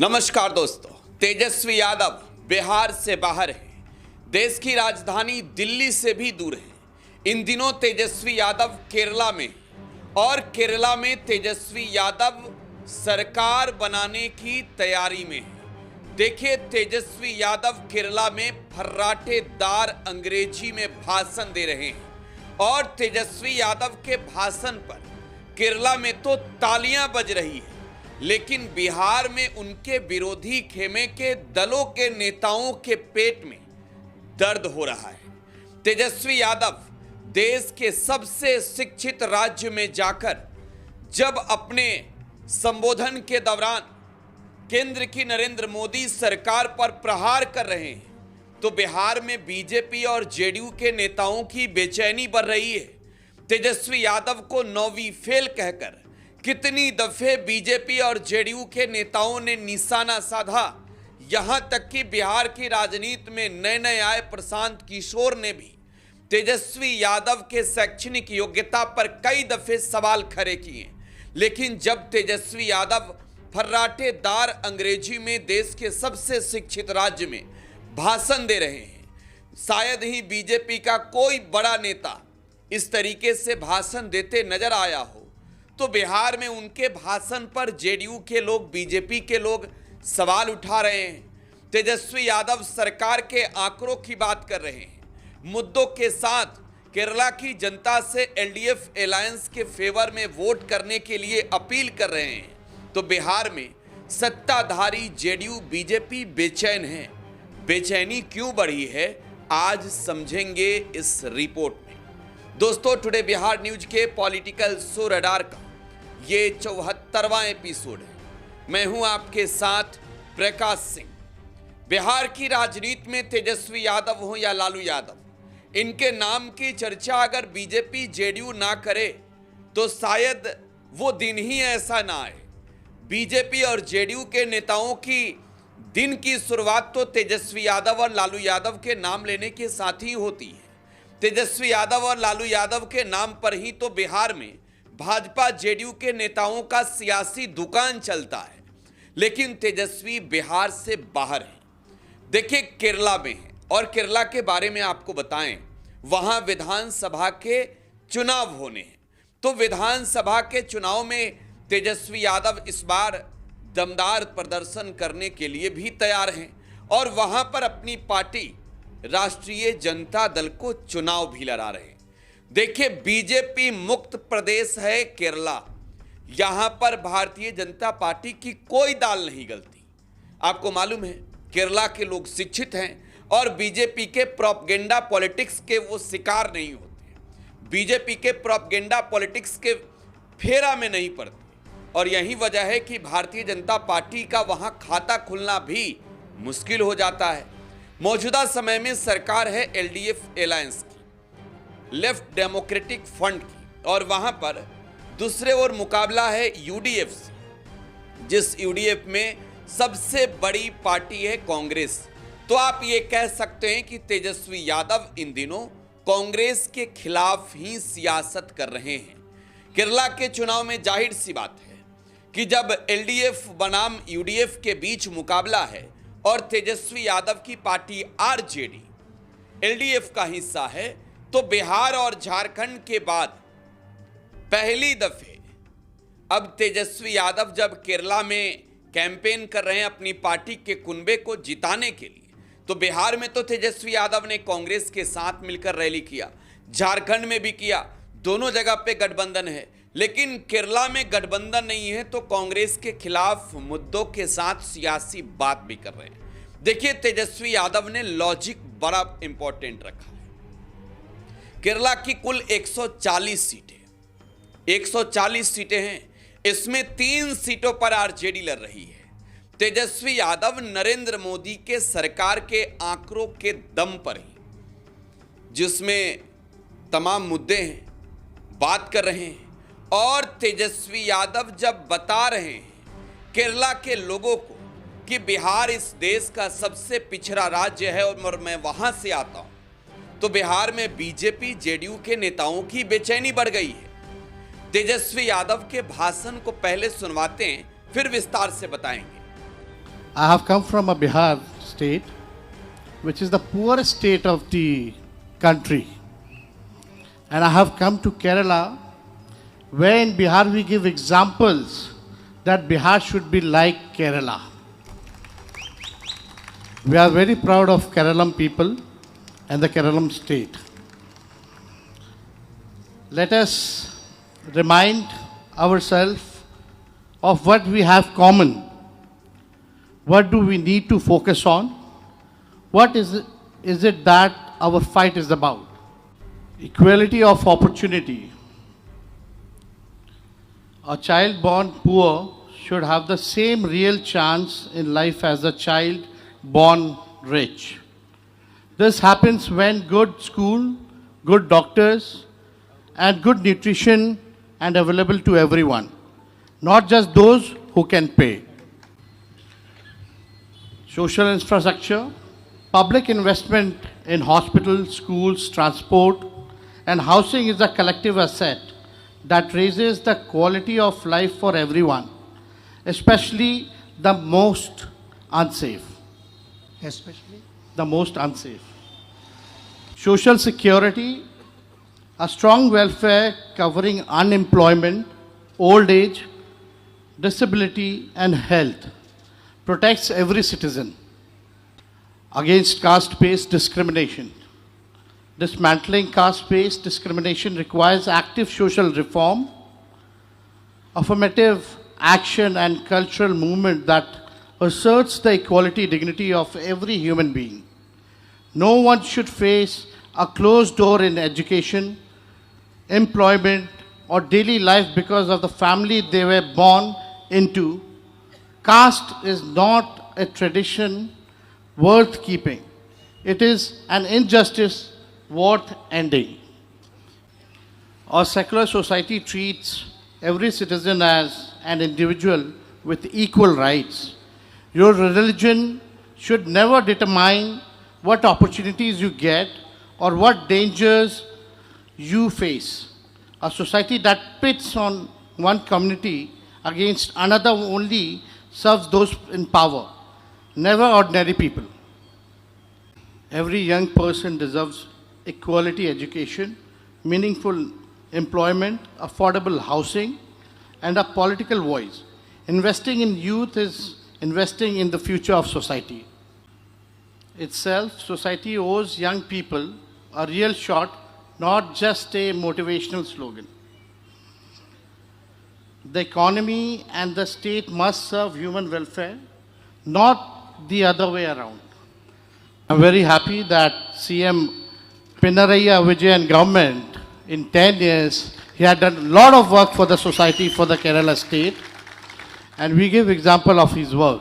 नमस्कार दोस्तों, तेजस्वी यादव बिहार से बाहर है, देश की राजधानी दिल्ली से भी दूर है। इन दिनों तेजस्वी यादव केरला में और केरला में तेजस्वी यादव सरकार बनाने की तैयारी में है। देखिए, तेजस्वी यादव केरला में फर्राटेदार अंग्रेजी में भाषण दे रहे हैं और तेजस्वी यादव के भाषण पर केरला में तो तालियां बज रही है, लेकिन बिहार में उनके विरोधी खेमे के दलों के नेताओं के पेट में दर्द हो रहा है। तेजस्वी यादव देश के सबसे शिक्षित राज्य में जाकर जब अपने संबोधन के दौरान केंद्र की नरेंद्र मोदी सरकार पर प्रहार कर रहे हैं, तो बिहार में बीजेपी और जेडीयू के नेताओं की बेचैनी बढ़ रही है। तेजस्वी यादव को नौवीं फेल कहकर कितनी दफे बीजेपी और जेडीयू के नेताओं ने निशाना साधा। यहां तक कि बिहार की राजनीति में नए नए आए प्रशांत किशोर ने भी तेजस्वी यादव के शैक्षणिक योग्यता पर कई दफे सवाल खड़े किए। लेकिन जब तेजस्वी यादव फर्राटेदार अंग्रेजी में देश के सबसे शिक्षित राज्य में भाषण दे रहे हैं, शायद ही बीजेपी का कोई बड़ा नेता इस तरीके से भाषण देते नजर आया हो, तो बिहार में उनके भाषण पर जेडीयू के लोग, बीजेपी के लोग सवाल उठा रहे हैं। तेजस्वी यादव सरकार के आंकड़ों की बात कर रहे हैं, मुद्दों के साथ केरला की जनता से एलडीएफ अलायंस के फेवर में वोट करने के लिए अपील कर रहे हैं। तो बिहार में सत्ताधारी जेडीयू बीजेपी बेचैन है। बेचैनी क्यों बढ़ी है, आज समझेंगे इस रिपोर्ट में। दोस्तों, टुडे बिहार न्यूज के पॉलिटिकल शो रडार का ये 74वां एपिसोड है। मैं हूं आपके साथ प्रकाश सिंह। बिहार की राजनीति में तेजस्वी यादव हो या लालू यादव, इनके नाम की चर्चा अगर बीजेपी जेडीयू ना करे तो शायद वो दिन ही ऐसा ना आए। बीजेपी और जेडीयू के नेताओं की दिन की शुरुआत तो तेजस्वी यादव और लालू यादव के नाम लेने के साथ ही होती है। तेजस्वी यादव और लालू यादव के नाम पर ही तो बिहार में भाजपा जेडीयू के नेताओं का सियासी दुकान चलता है। लेकिन तेजस्वी बिहार से बाहर है। देखिए, केरला में है और केरला के बारे में आपको बताएं, वहां विधानसभा के चुनाव होने हैं। तो विधानसभा के चुनाव में तेजस्वी यादव इस बार दमदार प्रदर्शन करने के लिए भी तैयार हैं और वहां पर अपनी पार्टी राष्ट्रीय जनता दल को चुनाव भी लड़ा रहे हैं। देखिए, बीजेपी मुक्त प्रदेश है केरला, यहां पर भारतीय जनता पार्टी की कोई दाल नहीं गलती। आपको मालूम है, केरला के लोग शिक्षित हैं और बीजेपी के प्रोपगेंडा पॉलिटिक्स के वो शिकार नहीं होते, बीजेपी के प्रोपगेंडा पॉलिटिक्स के फेरा में नहीं पड़ते। और यही वजह है कि भारतीय जनता पार्टी का वहां खाता खुलना भी मुश्किल हो जाता है। मौजूदा समय में सरकार है एलडीएफ अलायंस की, लेफ्ट डेमोक्रेटिक फ्रंट की, और वहां पर दूसरे ओर मुकाबला है यूडीएफ से, जिस यूडीएफ में सबसे बड़ी पार्टी है कांग्रेस। तो आप ये कह सकते हैं कि तेजस्वी यादव इन दिनों कांग्रेस के खिलाफ ही सियासत कर रहे हैं। केरला के चुनाव में जाहिर सी बात है कि जब एलडीएफ बनाम यूडीएफ के बीच मुकाबला है और तेजस्वी यादव की पार्टी आरजेडी एलडीएफ का हिस्सा है, तो बिहार और झारखंड के बाद पहली दफे अब तेजस्वी यादव जब केरला में कैंपेन कर रहे हैं अपनी पार्टी के कुनबे को जिताने के लिए, तो बिहार में तो तेजस्वी यादव ने कांग्रेस के साथ मिलकर रैली किया, झारखंड में भी किया, दोनों जगह पे गठबंधन है। लेकिन केरला में गठबंधन नहीं है तो कांग्रेस के खिलाफ मुद्दों के साथ सियासी बात भी कर रहे हैं। देखिए, तेजस्वी यादव ने लॉजिक बड़ा इंपॉर्टेंट रखा है। केरला की कुल 140 सीटें हैं, इसमें 3 सीटों पर आरजेडी लड़ रही है। तेजस्वी यादव नरेंद्र मोदी के सरकार के आंकड़ों के दम पर ही, जिसमें तमाम मुद्दे हैं, बात कर रहे हैं। और तेजस्वी यादव जब बता रहे हैं केरला के लोगों को कि बिहार इस देश का सबसे पिछड़ा राज्य है और मैं वहां से आता हूं, तो बिहार में बीजेपी जेडीयू के नेताओं की बेचैनी बढ़ गई है। तेजस्वी यादव के भाषण को पहले सुनवाते हैं, फिर विस्तार से बताएंगे। I have come from a Bihar state, which is the poorest state of the country. And I have come to Kerala, where in Bihar we give examples that Bihar should be like Kerala. We are very proud of Keralam people and the Keralam state. Let us remind ourselves of what we have common. What do we need to focus on? What is it that our fight is about? Equality of opportunity. A child born poor should have the same real chance in life as a child born rich. This happens when good school, good doctors, and good nutrition and available to everyone, not just those who can pay. Social infrastructure, public investment in hospitals, schools, transport, and housing is a collective asset that raises the quality of life for everyone, especially the most unsafe. Social security, a strong welfare covering unemployment, old age, disability, and health, protects every citizen against caste-based discrimination. Dismantling caste-based discrimination requires active social reform, affirmative action, and cultural movement that asserts the equality, dignity of every human being. No one should face a closed door in education, employment, or daily life because of the family they were born into. Caste is not a tradition worth keeping. It is an injustice worth ending. Our secular society treats every citizen as an individual with equal rights. Your religion should never determine what opportunities you get or what dangers you face. A society that pits on one community against another only serves those in power, never ordinary people. Every young person deserves equality education, meaningful employment, affordable housing, and a political voice. Investing in youth is investing in the future of society. Itself, society owes young people a real shot, not just a motivational slogan. The economy and the state must serve human welfare, not the other way around. I'm very happy that CM Pinarayi Vijayan government, in 10 years, he had done a lot of work for the society, for the Kerala state, and we give example of his work.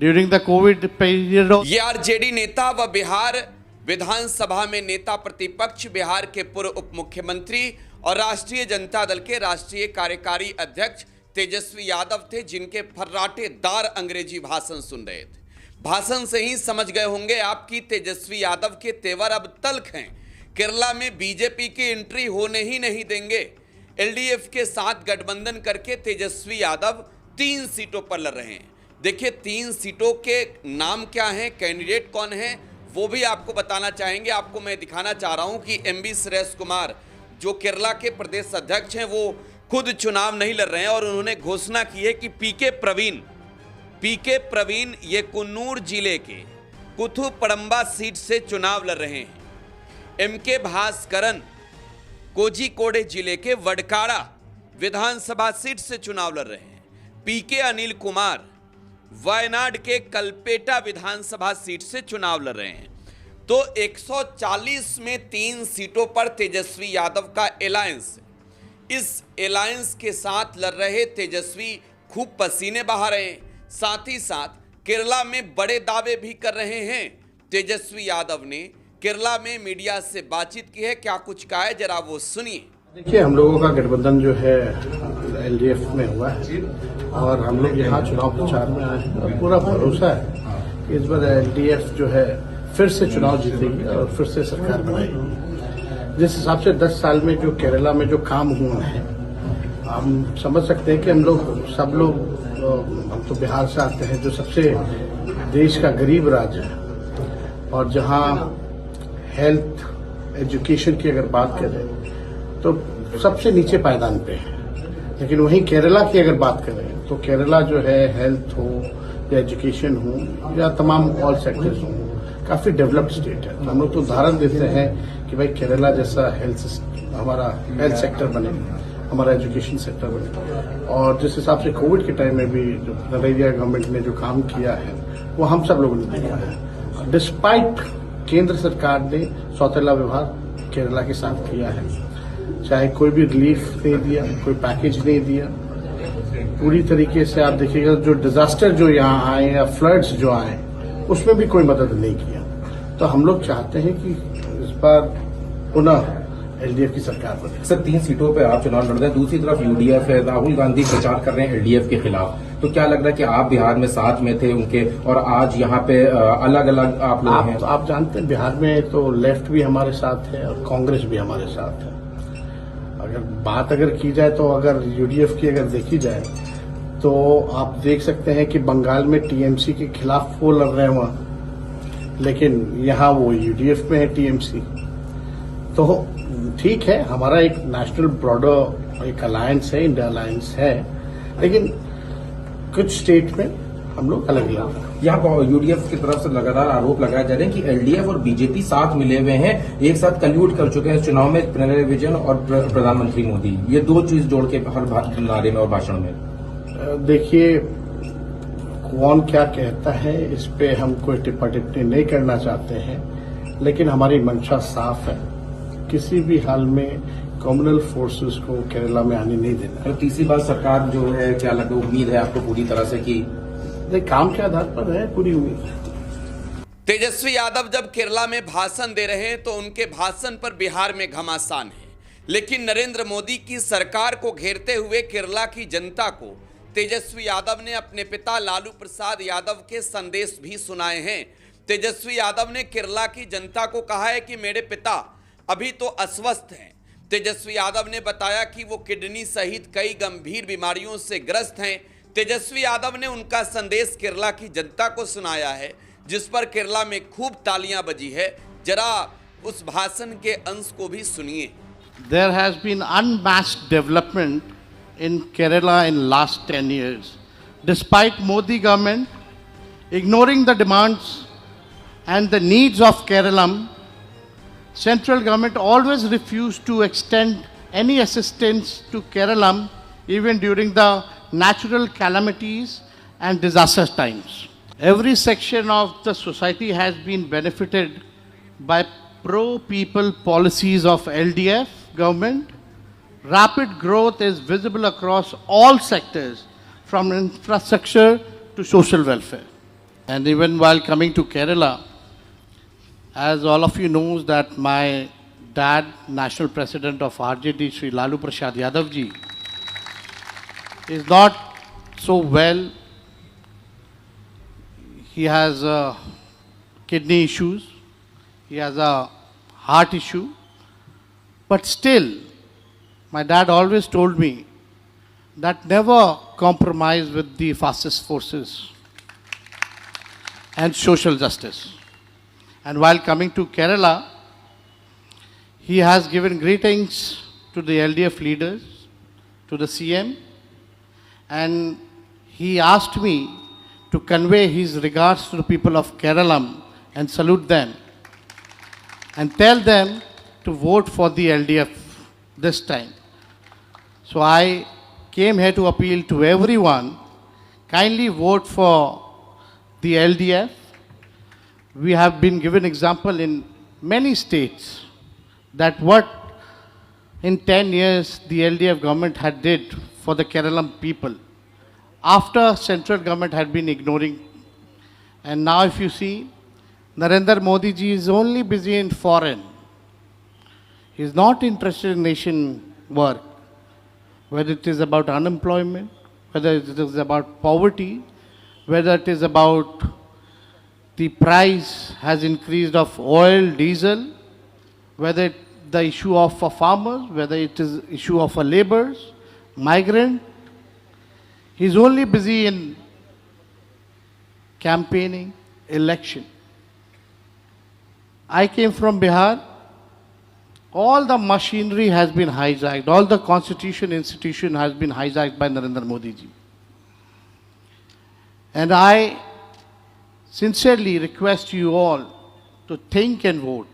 During the COVID period of... ये RJD नेता व बिहार विधानसभा में नेता प्रतिपक्ष, बिहार के पूर्व उप मुख्यमंत्री और राष्ट्रीय जनता दल के राष्ट्रीय कार्यकारी अध्यक्ष तेजस्वी यादव थे, जिनके फर्राटेदार अंग्रेजी भाषण सुन रहे थे। भाषण से ही समझ गए होंगे आपकी तेजस्वी यादव के तेवर अब तल्ख हैं। केरला में बीजेपी की एंट्री होने ही नहीं देंगे। एलडीएफ के साथ गठबंधन करके तेजस्वी यादव 3 सीटों पर लड़ रहे हैं। देखिए 3 सीटों के नाम क्या हैं, कैंडिडेट कौन है, वो भी आपको बताना चाहेंगे। आपको मैं दिखाना चाह रहा हूं कि एमबी सुरेश कुमार जो केरला के प्रदेश अध्यक्ष हैं, वो खुद चुनाव नहीं लड़ रहे हैं और उन्होंने घोषणा की है कि पीके प्रवीण ये कन्नूर जिले के कुथुपड़म्बा सीट से चुनाव लड़ रहे हैं। एमके भास्करन कोझिकोड जिले के वडकाड़ा विधानसभा सीट से चुनाव लड़ रहे हैं। पीके अनिल कुमार वायनाड के कलपेटा विधानसभा सीट से चुनाव लड़ रहे हैं। तो 140 में 3 सीटों पर तेजस्वी यादव का अलायंस। इस अलायंस के साथ लड़ रहे तेजस्वी खूब पसीने बहा रहे हैं, साथ ही साथ केरला में बड़े दावे भी कर रहे हैं। तेजस्वी यादव ने केरला में मीडिया से बातचीत की है, क्या कुछ कहा है जरा वो सुनिए। देखिए, हम लोगों का गठबंधन जो है एलडीएफ में हुआ है और हम लोग यहाँ चुनाव प्रचार में आए हैं और पूरा भरोसा है कि इस बार एलडीएफ जो है फिर से चुनाव जीतेगी और फिर से सरकार बनाएगी। जिस हिसाब से 10 साल में जो केरला में जो काम हुआ है, हम समझ सकते हैं कि हम सब लोग तो बिहार से आते हैं, जो सबसे देश का गरीब राज्य है, और जहां हेल्थ एजुकेशन की अगर बात करें तो सबसे नीचे पायदान पे है। लेकिन वहीं केरला की अगर बात करें तो केरला जो है, हेल्थ हो या एजुकेशन हो या तमाम ऑल सेक्टर्स हो, काफी डेवलप्ड स्टेट है। तो हम लोग तो उदाहरण देते हैं कि भाई केरला जैसा हमारा हेल्थ सेक्टर बने, हमारा एजुकेशन सेक्टर बने। और जिस हिसाब से कोविड के टाइम में भी जो नरेगा गवर्नमेंट ने जो काम किया है वो हम सब लोगों ने देखा है। डिस्पाइट केंद्र सरकार ने सौतेला व्यवहार केरला के साथ किया है, चाहे कोई भी रिलीफ नहीं दिया, कोई पैकेज नहीं दिया। पूरी तरीके से आप देखिएगा जो डिजास्टर जो यहाँ आए या फ्लड्स जो आए उसमें भी कोई मदद नहीं किया। तो हम लोग चाहते हैं कि इस बार पुनः एलडीएफ की सरकार बने। सर 3 सीटों पे आप चुनाव लड़ रहे हैं, दूसरी तरफ यूडीएफ है, राहुल गांधी प्रचार कर रहे हैं एलडीएफ के खिलाफ। तो क्या लग रहा है कि आप बिहार में साथ में थे उनके और आज यहाँ पे अलग अलग आप लोग हैं? आप जानते हैं बिहार में तो लेफ्ट भी हमारे साथ है और कांग्रेस भी हमारे साथ है। अगर की जाए तो अगर यूडीएफ की अगर देखी जाए तो आप देख सकते हैं कि बंगाल में टीएमसी के खिलाफ वो लड़ रहे हैं वहां, लेकिन यहाँ वो यूडीएफ में है टीएमसी। तो ठीक है, हमारा एक नेशनल ब्रॉडर एक अलायंस है, इंडिया अलायंस है, लेकिन कुछ स्टेट में हम लोग अलग अलग हैं। यहाँ यूडीएफ की तरफ से लगातार आरोप लगाए जा रहे हैं कि एलडीएफ और बीजेपी साथ मिले हुए हैं, एक साथ कल्यूट कर चुके हैं चुनाव में, पिनराई विजयन और प्रधानमंत्री मोदी, ये 2 चीज जोड़ के हर नारे में और भाषण में। देखिए, कौन क्या कहता है इस पे हम कोई टिप्पा टिप्पणी नहीं करना चाहते हैं, लेकिन हमारी मंशा साफ है, किसी भी हाल में कम्युनल फोर्सेस को केरला में आने नहीं देना। तो तीसरी बार सरकार जो है, क्या लगता है, उम्मीद है आपको पूरी तरह से कि काम के आधार पर है पूरी उम्मीद। तेजस्वी यादव जब केरला में भाषण दे रहे हैं तो उनके भाषण पर बिहार में घमासान है, लेकिन नरेंद्र मोदी की सरकार को घेरते हुए केरला की जनता को तेजस्वी यादव ने अपने पिता लालू प्रसाद यादव के संदेश भी सुनाए हैं। तेजस्वी यादव ने केरला की जनता को कहा है कि मेरे पिता अभी तो अस्वस्थ हैं। तेजस्वी यादव ने बताया कि वो किडनी सहित कई गंभीर बीमारियों से ग्रस्त हैं। तेजस्वी यादव ने उनका संदेश केरला की जनता को सुनाया है, जिस पर केरला में खूब तालियां बजी है। जरा उस भाषण के अंश को भी सुनिए। There has been unmatched development in Kerala in last 10 years. Despite Modi government ignoring the demands and the needs of Kerala, central government always refused to extend any assistance to Kerala even during the natural calamities and disaster times. Every section of the society has been benefited by pro-people policies of LDF government. Rapid growth is visible across all sectors, from infrastructure to social welfare. And even while coming to Kerala, as all of you knows that my dad, national president of RJD, Sri Lalu Prasad Yadav ji, is not so well. He has kidney issues, he has a heart issue, but still, my dad always told me that never compromise with the fascist forces and social justice. And while coming to Kerala, he has given greetings to the LDF leaders, to the CM, and he asked me to convey his regards to the people of Kerala and salute them and tell them to vote for the LDF this time. So I came here to appeal to everyone, kindly vote for the LDF. We have been given example in many states that what in 10 years the LDF government had did for the Kerala people after central government had been ignoring. And now if you see, Narendra Modi ji is only busy in foreign. He is not interested in nation work, whether it is about unemployment, whether it is about poverty, whether it is about the price has increased of oil, diesel, whether the issue of farmers, whether it is issue of laborers, migrant. He is only busy in campaigning, election. I came from Bihar. All the machinery has been hijacked. All the constitution institution has been hijacked by Narendra Modi ji. And I sincerely request you all to think and vote.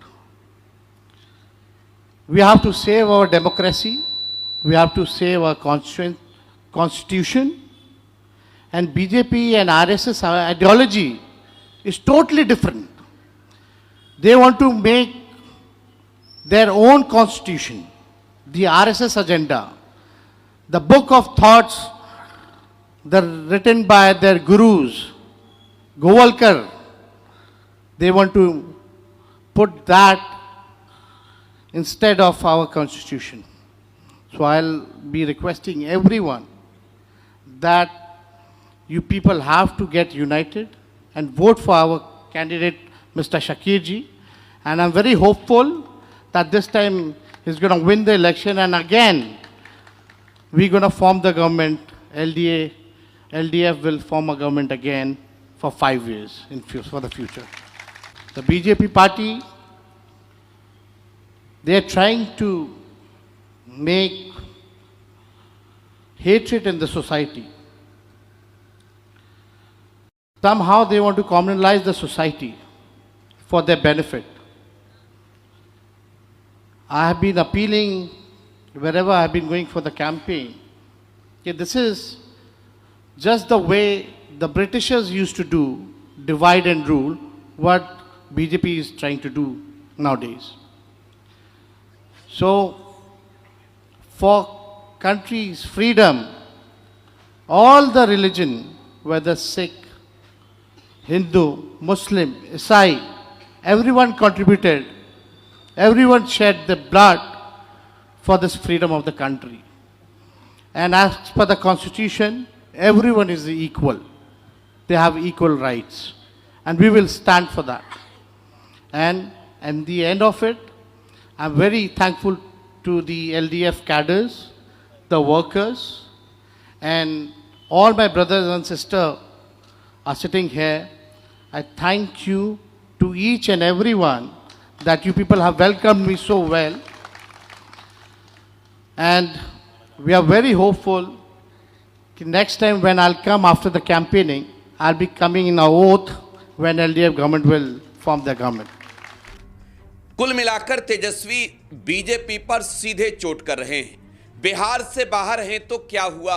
We have to save our democracy. We have to save our constitution. And BJP and RSS ideology is totally different. They want to make their own constitution, the RSS agenda, the book of thoughts written by their gurus, Govalkar. They want to put that instead of our constitution. So I'll be requesting everyone that you people have to get united and vote for our candidate, Mr. Shakir ji. And I'm very hopeful that this time he's going to win the election, and again we're going to form the government. LDF will form a government again for 5 years for the future. The BJP party, they are trying to make hatred in the society. Somehow they want to communalize the society for their benefit. I have been appealing wherever I have been going for the campaign. This is just the way the Britishers used to do, divide and rule, what BJP is trying to do nowadays. So, for country's freedom, all the religion, whether Sikh, Hindu, Muslim, Isai, everyone contributed. Everyone shed their blood for this freedom of the country. And as per the constitution, everyone is equal. They have equal rights. And we will stand for that. And at the end of it, I'm very thankful to the LDF cadres, the workers, and all my brothers and sisters are sitting here. I thank you to each and everyone that you people have welcomed me so well. And we are very hopeful that next time when I'll come after the campaigning, I'll be coming in an oath when LDF government will form their government. कुल मिलाकर तेजस्वी BJP पर सीधे चोट कर रहे हैं। बिहार से बाहर हैं तो क्या हुआ?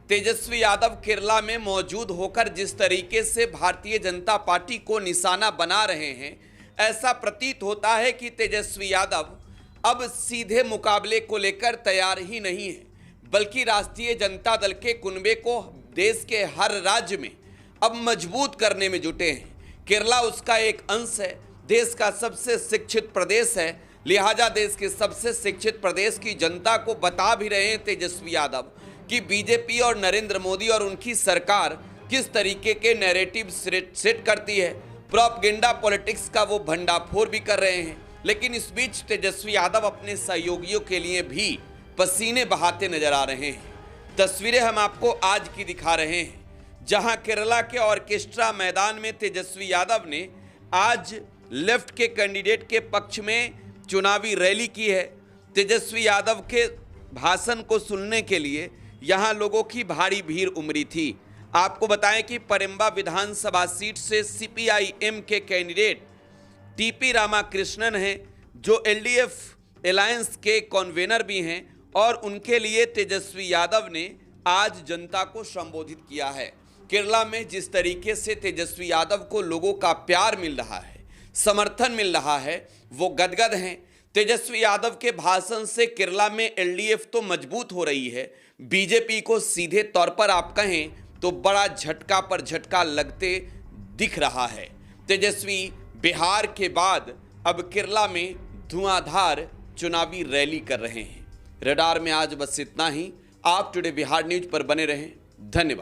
तेजस्वी यादव केरला में मौजूद होकर जिस तरीके से भारतीय जनता पार्टी को निशाना बना रहे हैं, ऐसा प्रतीत होता है कि तेजस्वी यादव अब सीधे मुकाबले को लेकर तैयार ही नहीं है, बल्कि राष्ट्रीय जनता दल के कुनबे को देश के हर राज्य में अब मजबूत करने में जुटे हैं। केरला उसका एक अंश है, देश का सबसे शिक्षित प्रदेश है, लिहाजा देश के सबसे शिक्षित प्रदेश की जनता को बता भी रहे हैं तेजस्वी यादव कि बीजेपी और नरेंद्र मोदी और उनकी सरकार किस तरीके के नैरेटिव सेट करती है। प्रोपगेंडा पॉलिटिक्स का वो भंडाफोड़ भी कर रहे हैं। लेकिन इस बीच तेजस्वी यादव अपने सहयोगियों के लिए भी पसीने बहाते नजर आ रहे हैं। तस्वीरें हम आपको आज की दिखा रहे हैं, जहां केरला के ऑर्केस्ट्रा मैदान में तेजस्वी यादव ने आज लेफ्ट के कैंडिडेट के पक्ष में चुनावी रैली की है। तेजस्वी यादव के भाषण को सुनने के लिए यहां लोगों की भारी भीड़ उमड़ी थी। आपको बताएं कि परेम्बा विधानसभा सीट से सीपीआईएम के कैंडिडेट टीपी रामाकृष्णन हैं, जो एलडीएफ अलायंस के कन्वेनर भी हैं, और उनके लिए तेजस्वी यादव ने आज जनता को संबोधित किया है। केरला में जिस तरीके से तेजस्वी यादव को लोगों का प्यार मिल रहा है, समर्थन मिल रहा है, वो गदगद हैं। तेजस्वी यादव के भाषण से केरला में एलडीएफ तो मजबूत हो रही है, बीजेपी को सीधे तौर पर आप कहें तो बड़ा झटका पर झटका लगते दिख रहा है। तेजस्वी बिहार के बाद अब केरला में धुआंधार चुनावी रैली कर रहे हैं। रडार में आज बस इतना ही। आप टुडे बिहार न्यूज पर बने रहें। धन्यवाद।